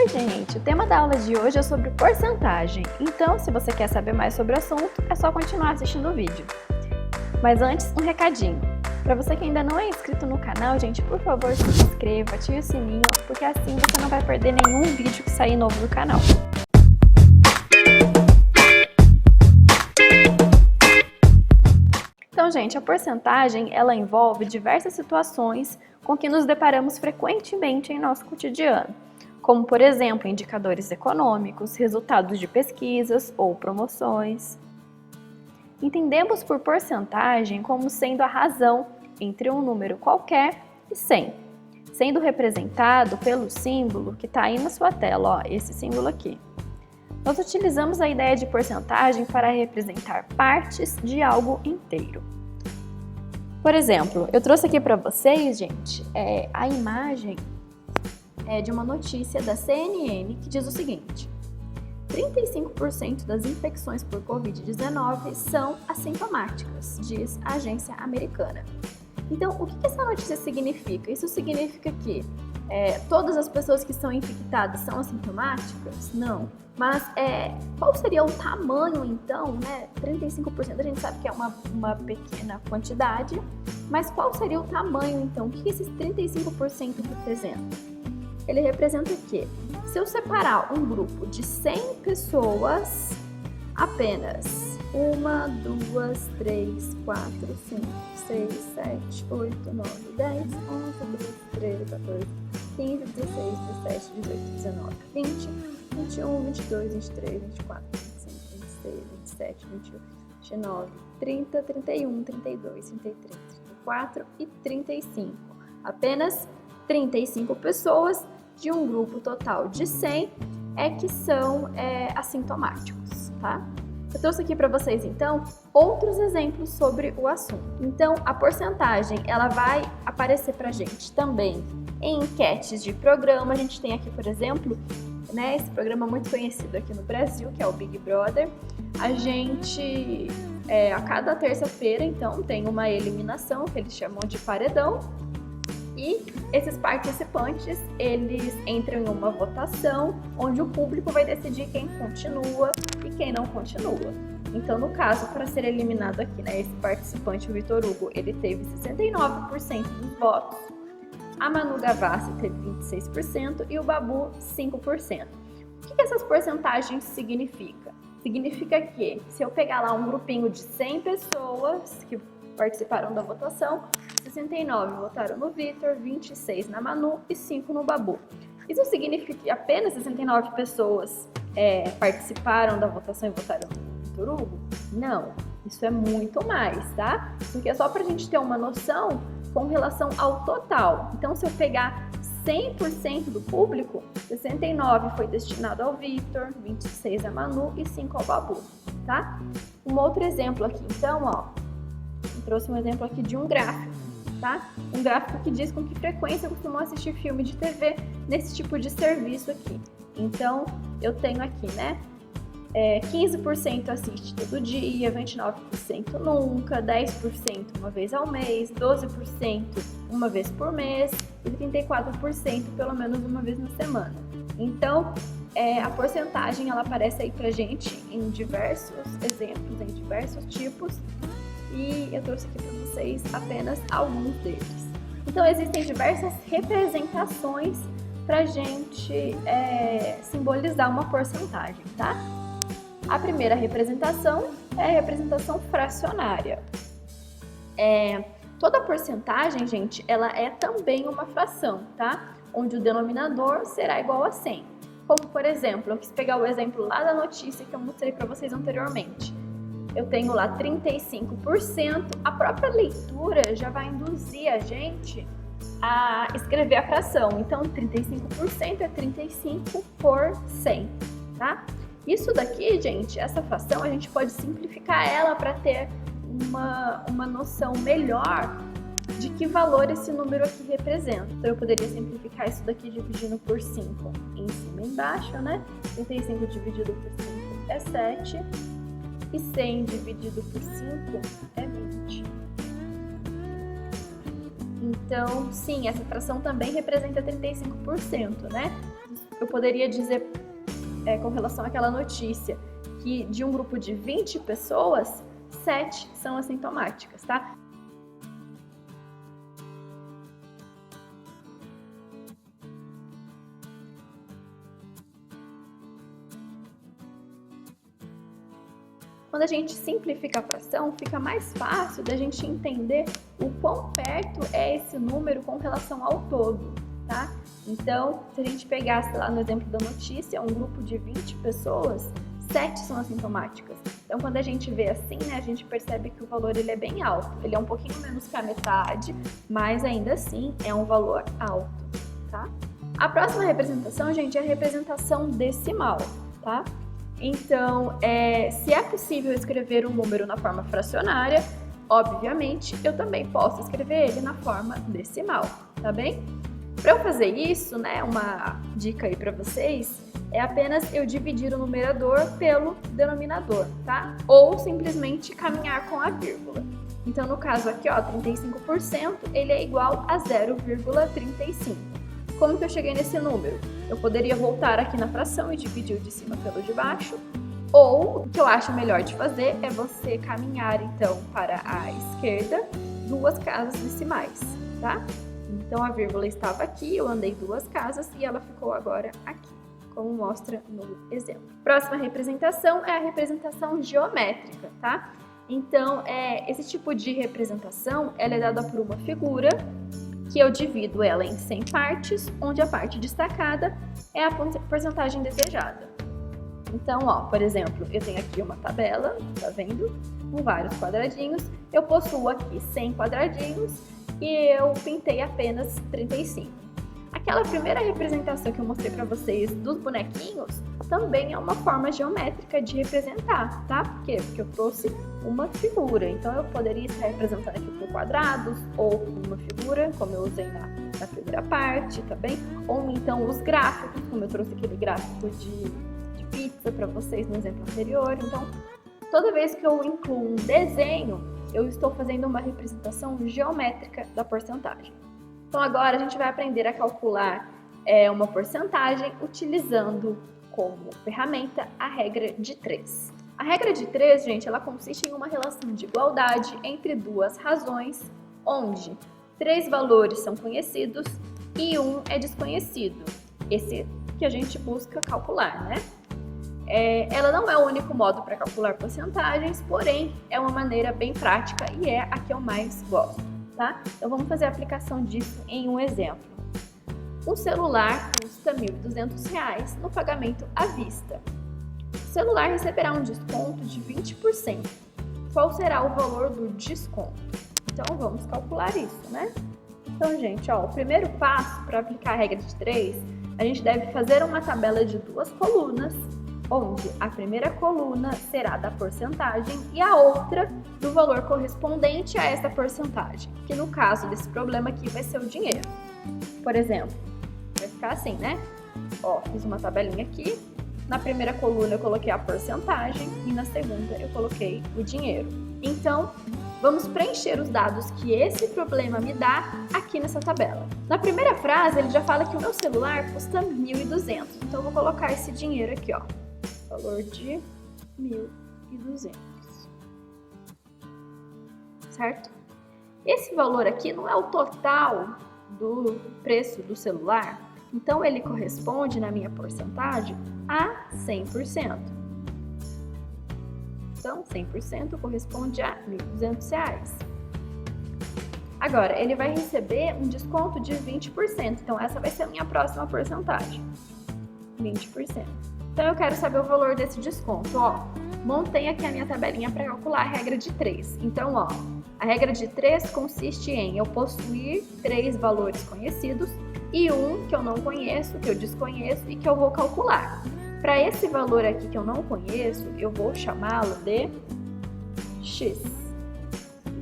Oi, gente! O tema da aula de hoje é sobre porcentagem. Então, se você quer saber mais sobre o assunto, é só continuar assistindo o vídeo. Mas antes, um recadinho. Para você que ainda não é inscrito no canal, gente, por favor, se inscreva, ative o sininho, porque assim você não vai perder nenhum vídeo que sair novo do canal. Então, gente, a porcentagem, ela envolve diversas situações com que nos deparamos frequentemente em nosso cotidiano, como, por exemplo, indicadores econômicos, resultados de pesquisas ou promoções. Entendemos por porcentagem como sendo a razão entre um número qualquer e 100, sendo representado pelo símbolo que está aí na sua tela, ó, esse símbolo aqui. Nós utilizamos a ideia de porcentagem para representar partes de algo inteiro. Por exemplo, eu trouxe aqui para vocês, gente, a imagem de uma notícia da CNN que diz o seguinte: 35% das infecções por Covid-19 são assintomáticas, diz a agência americana. Então, o que essa notícia significa? Isso significa que todas as pessoas que são infectadas são assintomáticas? Não. Mas qual seria o tamanho, então, né? 35% a gente sabe que é uma pequena quantidade, mas qual seria o tamanho, então? O que esses 35% representam? Ele representa o quê? Se eu separar um grupo de 100 pessoas, apenas 1, 2, 3, 4, 5, 6, 7, 8, 9, 10, 11, 12, 13, 14, 15, 16, 17, 18, 19, 20, 21, 22, 23, 24, 25, 26, 27, 28, 29, 30, 31, 32, 33, 34 e 35. Apenas 35 pessoas de um grupo total de 100 que são assintomáticos, tá? Eu trouxe aqui para vocês, então, outros exemplos sobre o assunto. Então, a porcentagem, ela vai aparecer para a gente também em enquetes de programa. A gente tem aqui, por exemplo, né, esse programa muito conhecido aqui no Brasil, que é o Big Brother. A gente, a cada terça-feira, então, tem uma eliminação, que eles chamam de paredão. E esses participantes, eles entram em uma votação onde o público vai decidir quem continua e quem não continua. Então, no caso, para ser eliminado aqui, né, esse participante, o Vitor Hugo, ele teve 69% dos votos, a Manu Gavassi teve 26% e o Babu 5%. O que essas porcentagens significam? Significa que se eu pegar lá um grupinho de 100 pessoas que participaram da votação, 69 votaram no Vitor, 26 na Manu e 5 no Babu. Isso significa que apenas 69 pessoas participaram da votação e votaram no Vitor Hugo? Não, isso é muito mais, tá? Porque é só pra gente ter uma noção com relação ao total. Então, se eu pegar 100% do público, 69 foi destinado ao Vitor, 26 a Manu e 5 ao Babu, tá? Um outro exemplo aqui, então, ó, eu trouxe um exemplo aqui de um gráfico, tá? Um gráfico que diz com que frequência eu costumo assistir filme de TV nesse tipo de serviço aqui. Então, eu tenho aqui, né? 15% assiste todo dia, 29% nunca, 10% uma vez ao mês, 12% uma vez por mês e 34% pelo menos uma vez na semana. Então, a porcentagem ela aparece aí pra gente em diversos exemplos, em diversos tipos, e eu trouxe aqui para vocês apenas alguns deles. Então, existem diversas representações pra gente simbolizar uma porcentagem, tá? A primeira representação é a representação fracionária. Toda porcentagem, gente, ela é também uma fração, tá? Onde o denominador será igual a 100. Como, por exemplo, eu quis pegar o exemplo lá da notícia que eu mostrei para vocês anteriormente. Eu tenho lá 35%, a própria leitura já vai induzir a gente a escrever a fração. Então, 35% é 35 por 100, tá? Isso daqui, gente, essa fração, a gente pode simplificar ela para ter uma noção melhor de que valor esse número aqui representa. Então, eu poderia simplificar isso daqui dividindo por 5 em cima e embaixo, né? 35 dividido por 5 é 7 e 100 dividido por 5 é 20. Então, sim, essa fração também representa 35%, né? eu poderia dizer, com relação àquela notícia, que de um grupo de 20 pessoas, 7 são assintomáticas, tá? Quando a gente simplifica a fração, fica mais fácil da gente entender o quão perto é esse número com relação ao todo, tá? Então, se a gente pegasse lá no exemplo da notícia, um grupo de 20 pessoas, 7 são assintomáticas. Então, quando a gente vê assim, né, a gente percebe que o valor ele é bem alto. Ele é um pouquinho menos que a metade, mas ainda assim é um valor alto, tá? A próxima representação, gente, é a representação decimal, tá? Então, se é possível escrever um número na forma fracionária, obviamente, eu também posso escrever ele na forma decimal, tá bem? Para eu fazer isso, né, uma dica aí para vocês, é apenas eu dividir o numerador pelo denominador, tá? Ou simplesmente caminhar com a vírgula. Então, no caso aqui, ó, 35%, ele é igual a 0,35. Como que eu cheguei nesse número? Eu poderia voltar aqui na fração e dividir o de cima pelo de baixo, ou o que eu acho melhor de fazer é você caminhar então para a esquerda 2 casas decimais, tá? Então a vírgula estava aqui, eu andei 2 casas e ela ficou agora aqui, como mostra no exemplo. Próxima representação é a representação geométrica, tá? Então esse tipo de representação ela é dada por uma figura que eu divido ela em 100 partes, onde a parte destacada é a porcentagem desejada. Então, ó, por exemplo, eu tenho aqui uma tabela, tá vendo? Com vários quadradinhos. Eu possuo aqui 100 quadradinhos e eu pintei apenas 35. Aquela primeira representação que eu mostrei para vocês dos bonequinhos também é uma forma geométrica de representar, tá? Por quê? Porque eu trouxe uma figura. Então, eu poderia estar representando aqui por quadrados ou por uma figura, como eu usei na primeira parte, tá bem? Ou então os gráficos, como eu trouxe aquele gráfico de pizza para vocês no exemplo anterior. Então, toda vez que eu incluo um desenho, eu estou fazendo uma representação geométrica da porcentagem. Então, agora a gente vai aprender a calcular uma porcentagem utilizando como ferramenta a regra de 3. A regra de 3, gente, ela consiste em uma relação de igualdade entre 2 razões, onde 3 valores são conhecidos e 1 é desconhecido. Esse que a gente busca calcular, né? Ela não é o único modo para calcular porcentagens, porém é uma maneira bem prática e é a que eu mais gosto, tá? Então vamos fazer a aplicação disso em um exemplo. Um celular custa R$ 1.200 no pagamento à vista. O celular receberá um desconto de 20%. Qual será o valor do desconto? Então vamos calcular isso, né? Então, gente, ó, o primeiro passo para aplicar a regra de 3, a gente deve fazer uma tabela de 2 colunas, onde a primeira coluna será da porcentagem e a outra do valor correspondente a essa porcentagem, que no caso desse problema aqui vai ser o dinheiro. Por exemplo, vai ficar assim, né? Ó, fiz uma tabelinha aqui, na primeira coluna eu coloquei a porcentagem e na segunda eu coloquei o dinheiro. Então, vamos preencher os dados que esse problema me dá aqui nessa tabela. Na primeira frase, ele já fala que o meu celular custa 1.200, então eu vou colocar esse dinheiro aqui, ó. Valor de 1.200, certo? Esse valor aqui não é o total do preço do celular, então ele corresponde na minha porcentagem a 100%. Então, 100% corresponde a R$ 1.200. Agora, ele vai receber um desconto de 20%, então essa vai ser a minha próxima porcentagem, 20%. Então, eu quero saber o valor desse desconto, ó. Montei aqui a minha tabelinha para calcular a regra de 3. Então, ó, a regra de 3 consiste em eu possuir 3 valores conhecidos e um que eu não conheço, que eu desconheço e que eu vou calcular. Para esse valor aqui que eu não conheço, eu vou chamá-lo de x.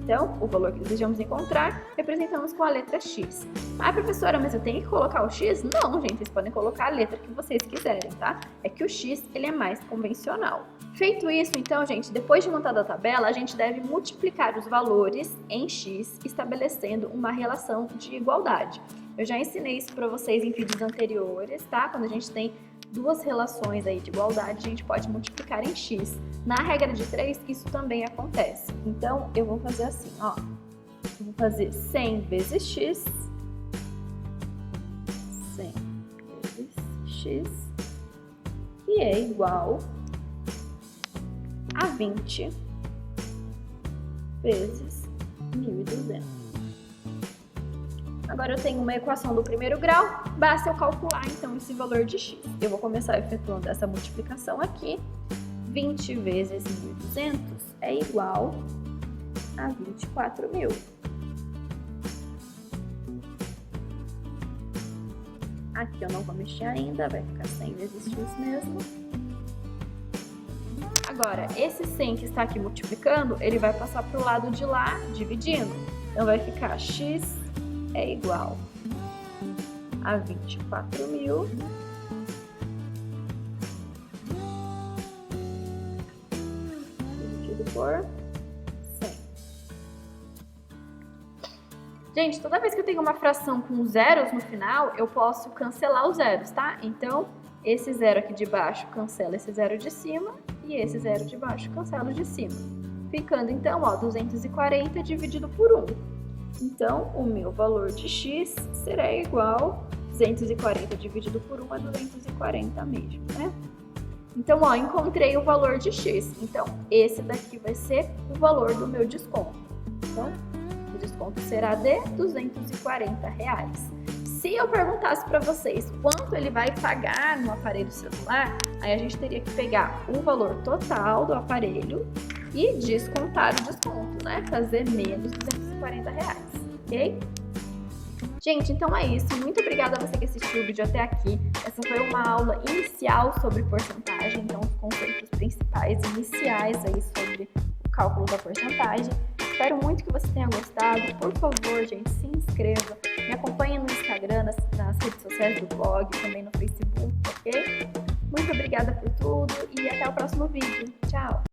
Então, o valor que desejamos encontrar, representamos com a letra x. Ah, professora, mas eu tenho que colocar o x? Não, gente, vocês podem colocar a letra que vocês quiserem, tá? É que o x, ele é mais convencional. Feito isso, então, gente, depois de montada a tabela, a gente deve multiplicar os valores em x, estabelecendo uma relação de igualdade. Eu já ensinei isso para vocês em vídeos anteriores, tá? Quando a gente tem duas relações aí de igualdade, a gente pode multiplicar em x. Na regra de 3, isso também acontece. Então, eu vou fazer assim, ó. Eu vou fazer 100 vezes x, 100 vezes x, que é igual a 20 vezes 1.200. Agora eu tenho uma equação do primeiro grau, basta eu calcular então esse valor de x. Eu vou começar efetuando essa multiplicação aqui. 20 vezes 1.200 é igual a 24.000. Aqui eu não vou mexer ainda, vai ficar 100 vezes x mesmo. Agora, esse 100 que está aqui multiplicando, ele vai passar para o lado de lá, dividindo. Então vai ficar x é igual a 24.000 dividido por 100. Gente, toda vez que eu tenho uma fração com zeros no final, eu posso cancelar os zeros, tá? Então, esse zero aqui de baixo cancela esse zero de cima e esse zero de baixo cancela o de cima. Ficando então, ó, 240 dividido por 1. Então, o meu valor de x será igual a 240 dividido por 1 é 240 mesmo, né? Então, ó, encontrei o valor de x. Então, esse daqui vai ser o valor do meu desconto. Então, o desconto será de R$240. Se eu perguntasse para vocês quanto ele vai pagar no aparelho celular, aí a gente teria que pegar o valor total do aparelho e descontar o desconto, né? Fazer menos R$240, ok? Gente, então é isso. Muito obrigada a você que assistiu o vídeo até aqui. Essa foi uma aula inicial sobre porcentagem, então os conceitos principais iniciais aí sobre o cálculo da porcentagem. Espero muito que você tenha gostado. Por favor, gente, se inscreva. Me acompanhe no Instagram, nas redes sociais do blog, também no Facebook, ok? Muito obrigada por tudo e até o próximo vídeo. Tchau!